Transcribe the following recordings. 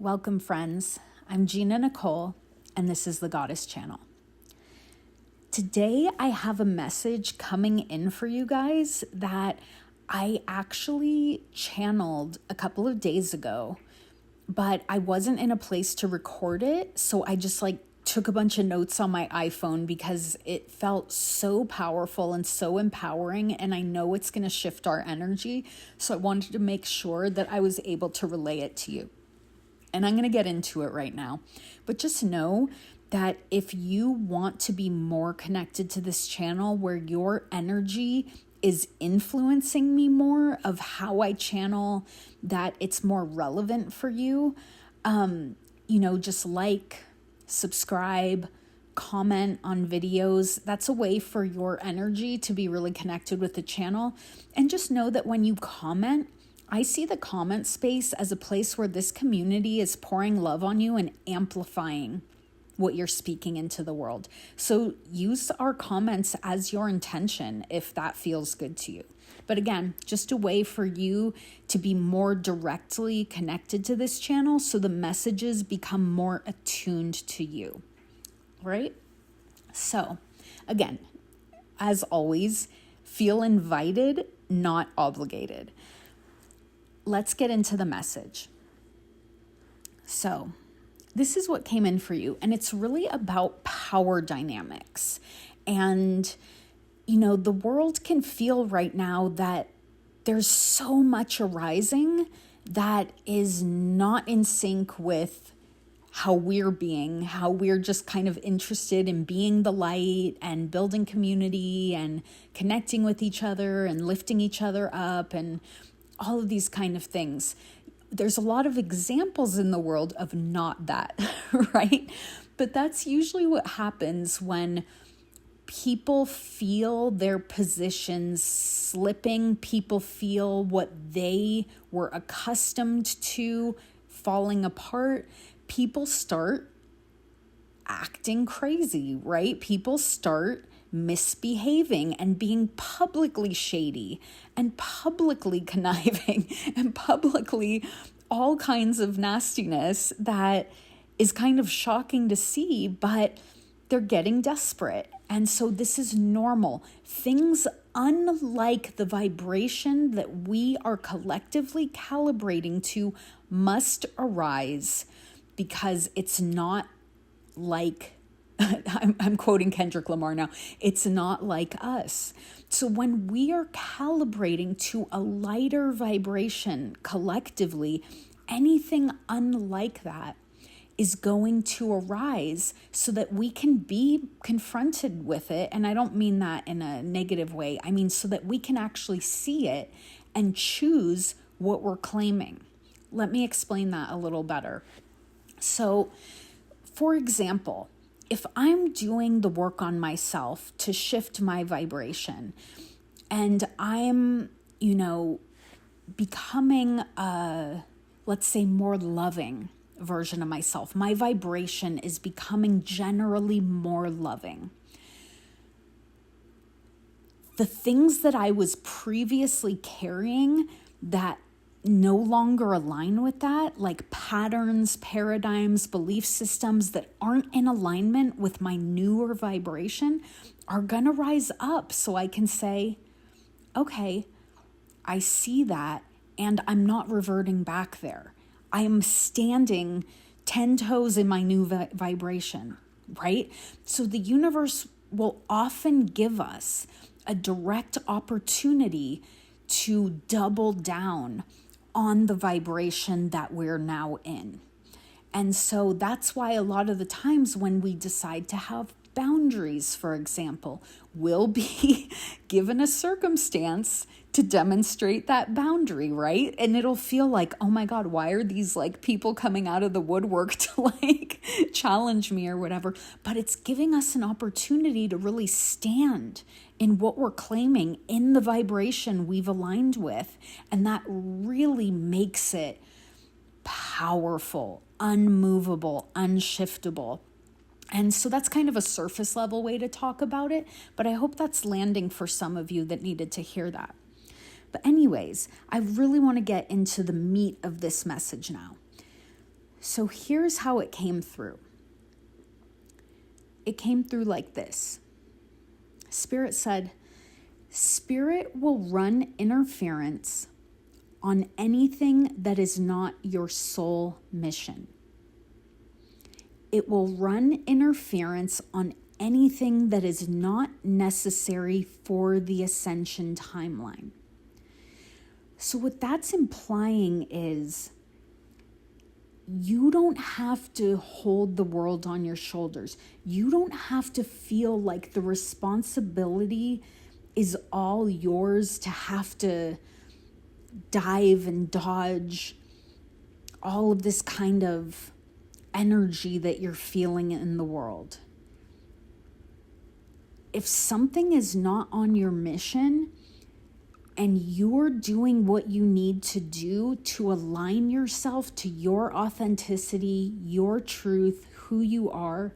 Welcome, friends. I'm Gina Nicole, and this is the Goddess Channel. Today, I have a message coming in for you guys that I actually channeled a couple of days ago, but I wasn't in a place to record it, so I just took a bunch of notes on my iPhone because it felt so powerful and so empowering, and I know it's going to shift our energy, so I wanted to make sure that I was able to relay it to you. And I'm going to get into it right now. But just know that if you want to be more connected to this channel where your energy is influencing me more of how I channel, that it's more relevant for you, just subscribe, comment on videos. That's a way for your energy to be really connected with the channel. And just know that when you comment, I see the comment space as a place where this community is pouring love on you and amplifying what you're speaking into the world. So use our comments as your intention if that feels good to you. But again, just a way for you to be more directly connected to this channel so the messages become more attuned to you, right? So again, as always, feel invited, not obligated. Let's get into the message. So, this is what came in for you, and it's really about power dynamics. And, the world can feel right now that there's so much arising that is not in sync with how we're just kind of interested in being the light and building community and connecting with each other and lifting each other up and all of these kind of things. There's a lot of examples in the world of not that, right? But that's usually what happens when people feel their positions slipping, people feel what they were accustomed to falling apart. People start acting crazy, right? People start misbehaving and being publicly shady and publicly conniving and publicly all kinds of nastiness that is kind of shocking to see, but they're getting desperate. And so this is normal. Things unlike the vibration that we are collectively calibrating to must arise because it's not like I'm quoting Kendrick Lamar now. It's not like us. So when we are calibrating to a lighter vibration collectively, anything unlike that is going to arise so that we can be confronted with it. And I don't mean that in a negative way. I mean so that we can actually see it and choose what we're claiming. Let me explain that a little better. So, for example, if I'm doing the work on myself to shift my vibration and I'm, becoming let's say more loving version of myself, my vibration is becoming generally more loving. The things that I was previously carrying that no longer align with that, like patterns, paradigms, belief systems that aren't in alignment with my newer vibration, are going to rise up so I can say, okay, I see that and I'm not reverting back there. I am standing 10 toes in my new vibration, right? So the universe will often give us a direct opportunity to double down on the vibration that we're now in. And so that's why a lot of the times when we decide to have boundaries, for example, we'll be given a circumstance to demonstrate that boundary, right? And it'll feel like, oh my God, why are these people coming out of the woodwork to challenge me or whatever? But it's giving us an opportunity to really stand in what we're claiming in the vibration we've aligned with. And that really makes it powerful, unmovable, unshiftable. And so that's kind of a surface level way to talk about it, but I hope that's landing for some of you that needed to hear that. But anyways, I really want to get into the meat of this message now. So here's how it came through. It came through like this. Spirit said, Spirit will run interference on anything that is not your soul mission. It will run interference on anything that is not necessary for the ascension timeline. So what that's implying is you don't have to hold the world on your shoulders. You don't have to feel like the responsibility is all yours to have to dive and dodge all of this kind of energy that you're feeling in the world. If something is not on your mission and you're doing what you need to do to align yourself to your authenticity, your truth, who you are,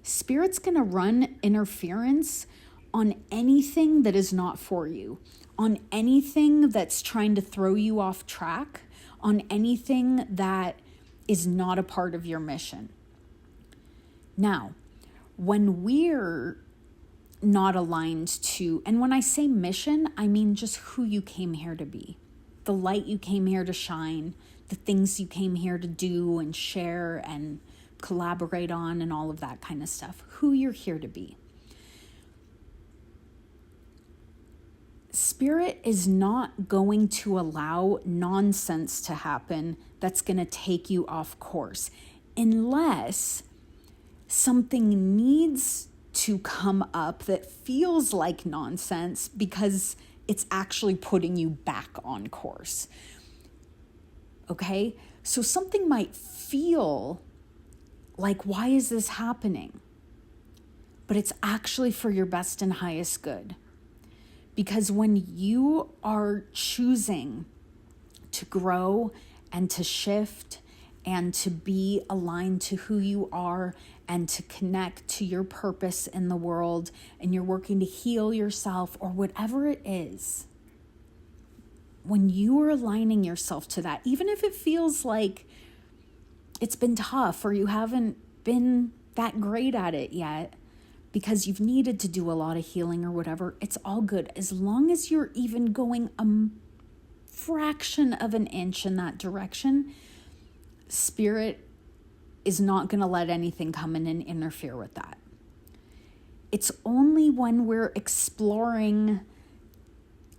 Spirit's going to run interference on anything that is not for you, on anything that's trying to throw you off track, on anything that is not a part of your mission. Now, when we're not aligned to, and when I say mission, I mean just who you came here to be, the light you came here to shine, the things you came here to do and share and collaborate on and all of that kind of stuff, who you're here to be. Spirit is not going to allow nonsense to happen that's going to take you off course unless something needs to come up that feels like nonsense because it's actually putting you back on course. Okay? So something might feel like, why is this happening? But it's actually for your best and highest good. Because when you are choosing to grow and to shift and to be aligned to who you are and to connect to your purpose in the world, and you're working to heal yourself or whatever it is, when you are aligning yourself to that, even if it feels like it's been tough or you haven't been that great at it yet, because you've needed to do a lot of healing or whatever, it's all good. As long as you're even going a fraction of an inch in that direction, Spirit is not going to let anything come in and interfere with that. It's only when we're exploring,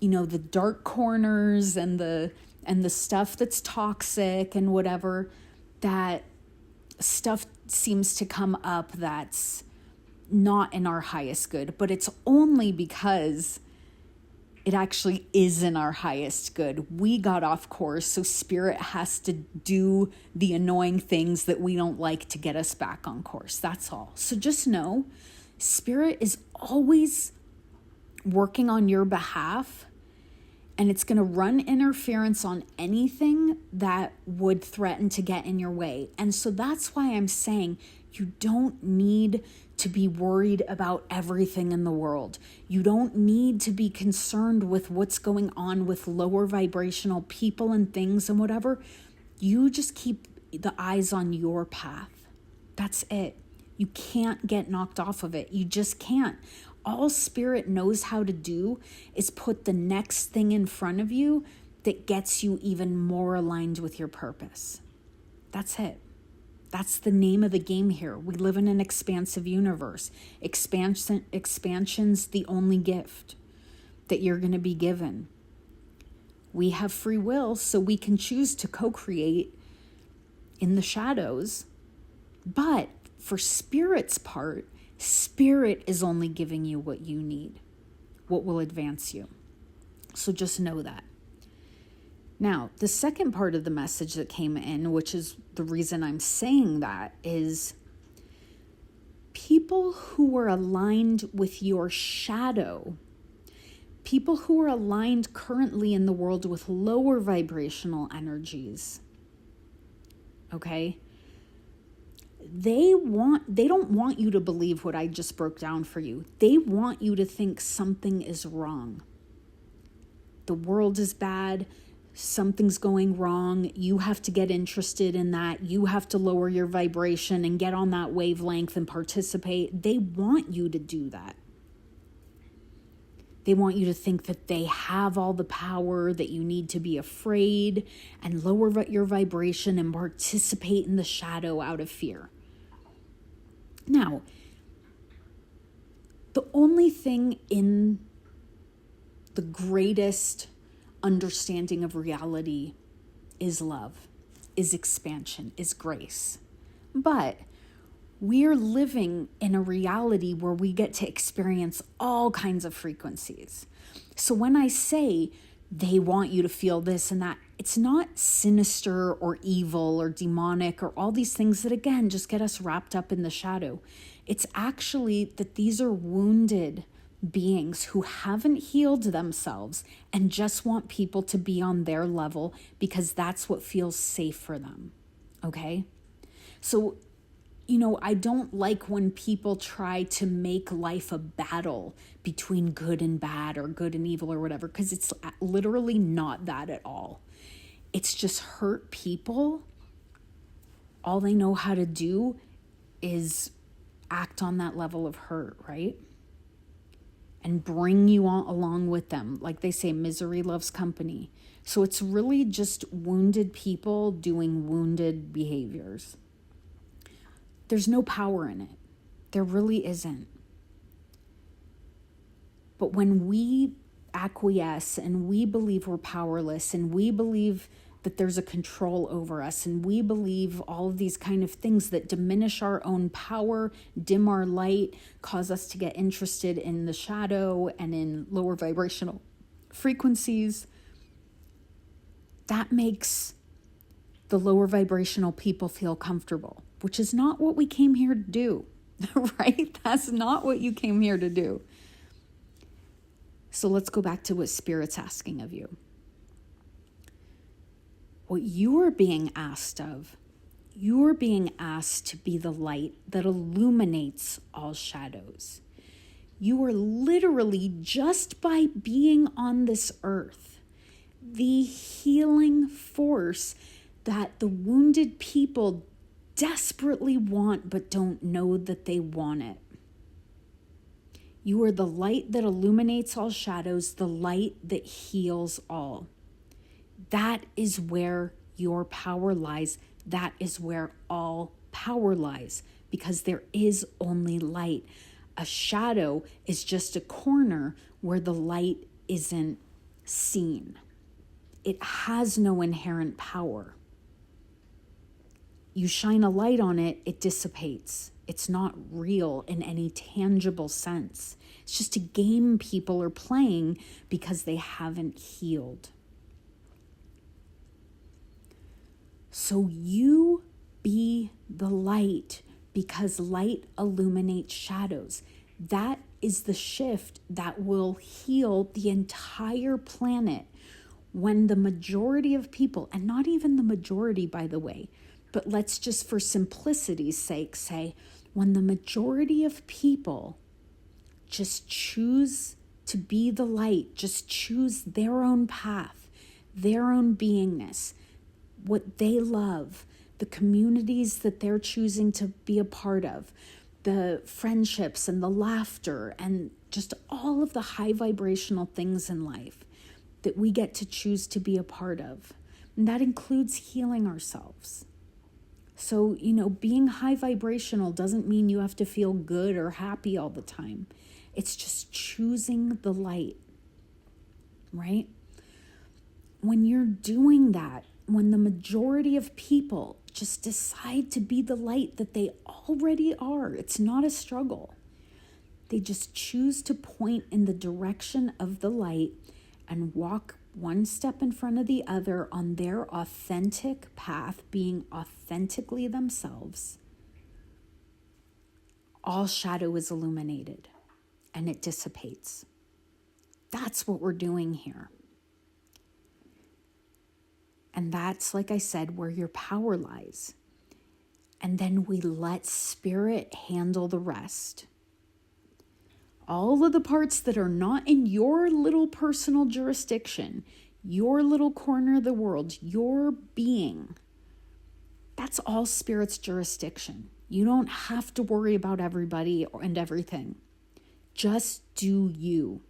the dark corners and the stuff that's toxic and whatever, that stuff seems to come up that's not in our highest good, but it's only because it actually is in our highest good. We got off course, so Spirit has to do the annoying things that we don't like to get us back on course. That's all. So just know, Spirit is always working on your behalf, and it's going to run interference on anything that would threaten to get in your way. And so that's why I'm saying you don't need to be worried about everything in the world. You don't need to be concerned with what's going on with lower vibrational people and things and whatever. You just keep the eyes on your path. That's it. You can't get knocked off of it. You just can't. All Spirit knows how to do is put the next thing in front of you that gets you even more aligned with your purpose. That's it. That's the name of the game here. We live in an expansive universe. Expansion's the only gift that you're going to be given. We have free will, so we can choose to co-create in the shadows. But for Spirit's part, Spirit is only giving you what you need, what will advance you. So just know that. Now, the second part of the message that came in, which is the reason I'm saying that, is people who are aligned with your shadow, people who are aligned currently in the world with lower vibrational energies, okay? They don't want you to believe what I just broke down for you. They want you to think something is wrong. The world is bad. something's going wrong. You have to get interested in that. You have to lower your vibration and get on that wavelength and participate. They want you to do that. They want you to think that they have all the power, that you need to be afraid and lower your vibration and participate in the shadow out of fear. Now, the only thing in the greatest understanding of reality is love, is expansion, is grace. But we're living in a reality where we get to experience all kinds of frequencies. So when I say they want you to feel this and that, it's not sinister or evil or demonic or all these things that, again, just get us wrapped up in the shadow. It's actually that these are wounded beings who haven't healed themselves and just want people to be on their level because that's what feels safe for them. Okay? So, I don't like when people try to make life a battle between good and bad or good and evil or whatever, because it's literally not that at all. It's just hurt people. All they know how to do is act on that level of hurt, right? And bring you on along with them. Like they say, misery loves company. So it's really just wounded people doing wounded behaviors. There's no power in it. There really isn't. But when we acquiesce and we believe we're powerless and we believe that there's a control over us and we believe all of these kind of things that diminish our own power, dim our light, cause us to get interested in the shadow and in lower vibrational frequencies, that makes the lower vibrational people feel comfortable, which is not what we came here to do, right? That's not what you came here to do. So let's go back to what Spirit's asking of you. What you are being asked of, you're being asked to be the light that illuminates all shadows. You are literally, just by being on this earth, the healing force that the wounded people desperately want but don't know that they want it. You are the light that illuminates all shadows, the light that heals all. That is where your power lies. That is where all power lies, because there is only light. A shadow is just a corner where the light isn't seen. It has no inherent power. You shine a light on it, it dissipates. It's not real in any tangible sense. It's just a game people are playing because they haven't healed. So you be the light, because light illuminates shadows. That is the shift that will heal the entire planet when the majority of people, and not even the majority, by the way, but let's just for simplicity's sake say, when the majority of people just choose to be the light, just choose their own path, their own beingness, what they love, the communities that they're choosing to be a part of, the friendships and the laughter and just all of the high vibrational things in life that we get to choose to be a part of. And that includes healing ourselves. So, being high vibrational doesn't mean you have to feel good or happy all the time. It's just choosing the light, right? When you're doing that, when the majority of people just decide to be the light that they already are, it's not a struggle. They just choose to point in the direction of the light and walk one step in front of the other on their authentic path, being authentically themselves. All shadow is illuminated and it dissipates. That's what we're doing here. And that's, like I said, where your power lies. And then we let Spirit handle the rest. All of the parts that are not in your little personal jurisdiction, your little corner of the world, your being, that's all Spirit's jurisdiction. You don't have to worry about everybody and everything. Just do you.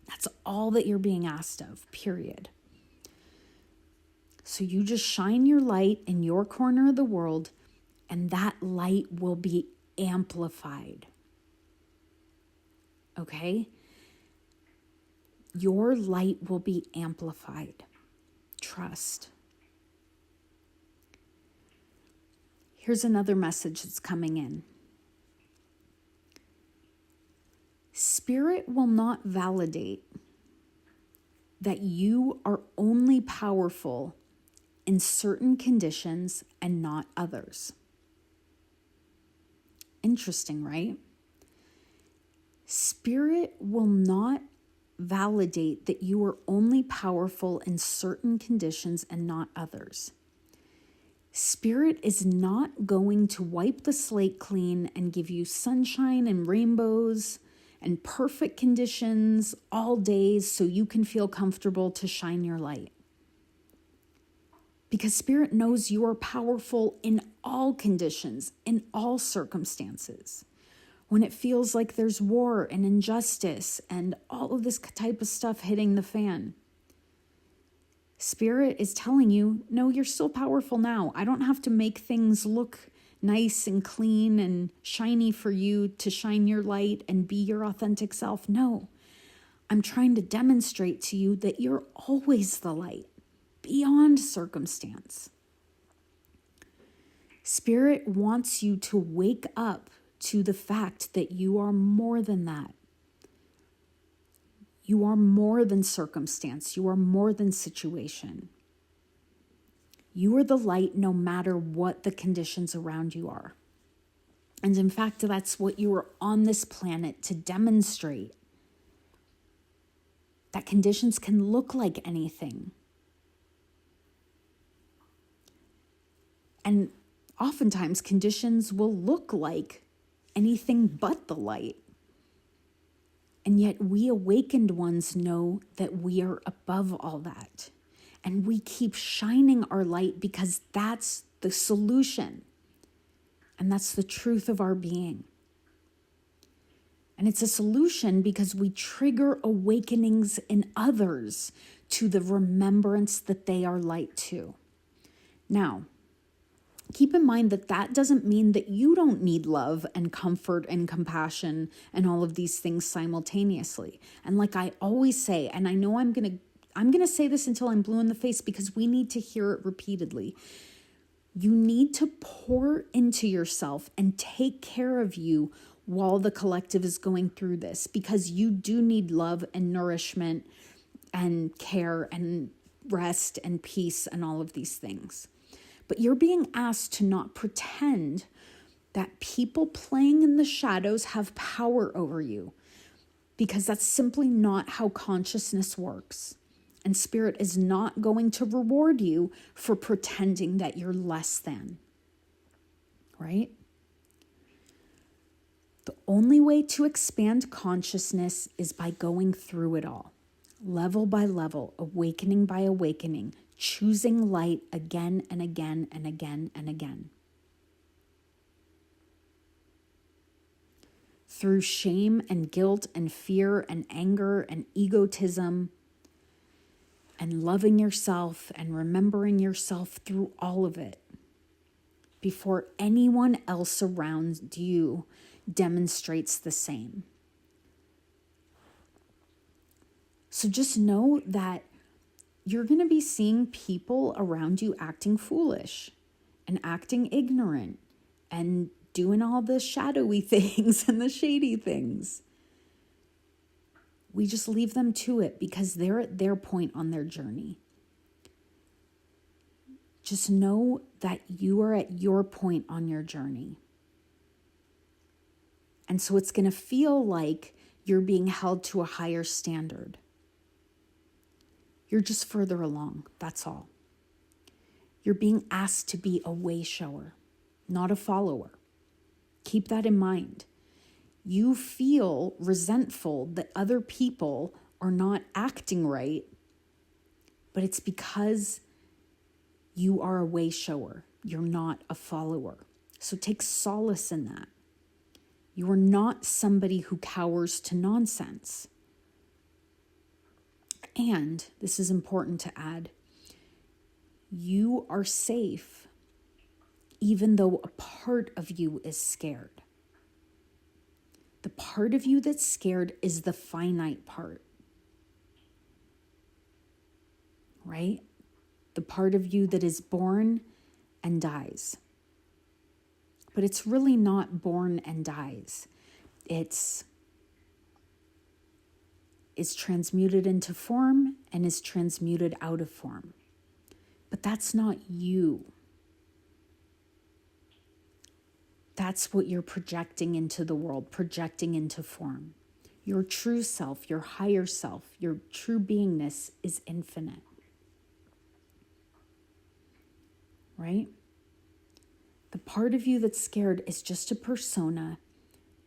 That's all that you're being asked of, period. So you just shine your light in your corner of the world, and that light will be amplified. Okay? Your light will be amplified. Trust. Here's another message that's coming in. Spirit will not validate that you are only powerful in certain conditions and not others. Interesting, right? Spirit will not validate that you are only powerful in certain conditions and not others. Spirit is not going to wipe the slate clean and give you sunshine and rainbows and perfect conditions all days so you can feel comfortable to shine your light. Because Spirit knows you are powerful in all conditions, in all circumstances. When it feels like there's war and injustice and all of this type of stuff hitting the fan, Spirit is telling you, no, you're still powerful now. I don't have to make things look nice and clean and shiny for you to shine your light and be your authentic self. No, I'm trying to demonstrate to you that you're always the light, beyond circumstance. Spirit wants you to wake up to the fact that you are more than that. You are more than circumstance. You are more than situation. You are the light no matter what the conditions around you are. And in fact, that's what you are on this planet to demonstrate. That conditions can look like anything. And oftentimes conditions will look like anything but the light. And yet we awakened ones know that we are above all that. And we keep shining our light because that's the solution. And that's the truth of our being. And it's a solution because we trigger awakenings in others to the remembrance that they are light too. Now, keep in mind that that doesn't mean that you don't need love and comfort and compassion and all of these things simultaneously. And like I always say, and I know I'm going to say this until I'm blue in the face because we need to hear it repeatedly. You need to pour into yourself and take care of you while the collective is going through this, because you do need love and nourishment and care and rest and peace and all of these things. But you're being asked to not pretend that people playing in the shadows have power over you, because that's simply not how consciousness works. And Spirit is not going to reward you for pretending that you're less than. Right? The only way to expand consciousness is by going through it all, level by level, awakening by awakening, choosing light again and again and again and again. Through shame and guilt and fear and anger and egotism, and loving yourself and remembering yourself through all of it before anyone else around you demonstrates the same. So just know that you're going to be seeing people around you acting foolish and acting ignorant and doing all the shadowy things and the shady things. We just leave them to it because they're at their point on their journey. Just know that you are at your point on your journey. And so it's going to feel like you're being held to a higher standard. You're just further along, that's all. You're being asked to be a way shower, not a follower. Keep that in mind. You feel resentful that other people are not acting right but it's because you are a way shower. You're not a follower. So take solace in that. You are not somebody who cowers to nonsense. And this is important to add, you are safe even though a part of you is scared. The part of you that's scared is the finite part, right? The part of you that is born and dies. But it's really not born and dies. It's transmuted into form and is transmuted out of form. But that's not you. That's what you're projecting into the world, projecting into form. Your true self, your higher self, your true beingness is infinite. Right? The part of you that's scared is just a persona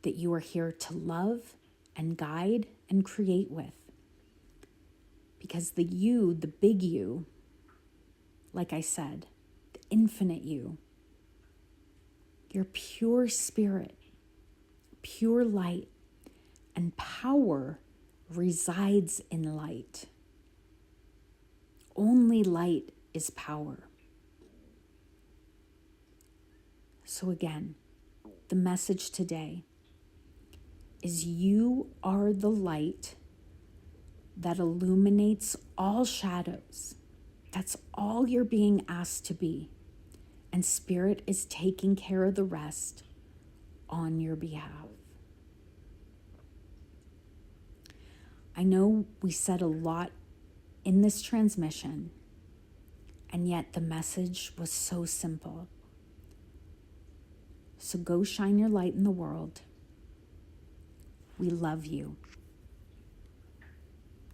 that you are here to love and guide and create with. Because the you, the big you, like I said, the infinite you, your pure spirit, pure light, and power resides in light. Only light is power. So again, the message today is you are the light that illuminates all shadows. That's all you're being asked to be. And Spirit is taking care of the rest on your behalf. I know we said a lot in this transmission, and yet the message was so simple. So go shine your light in the world. We love you.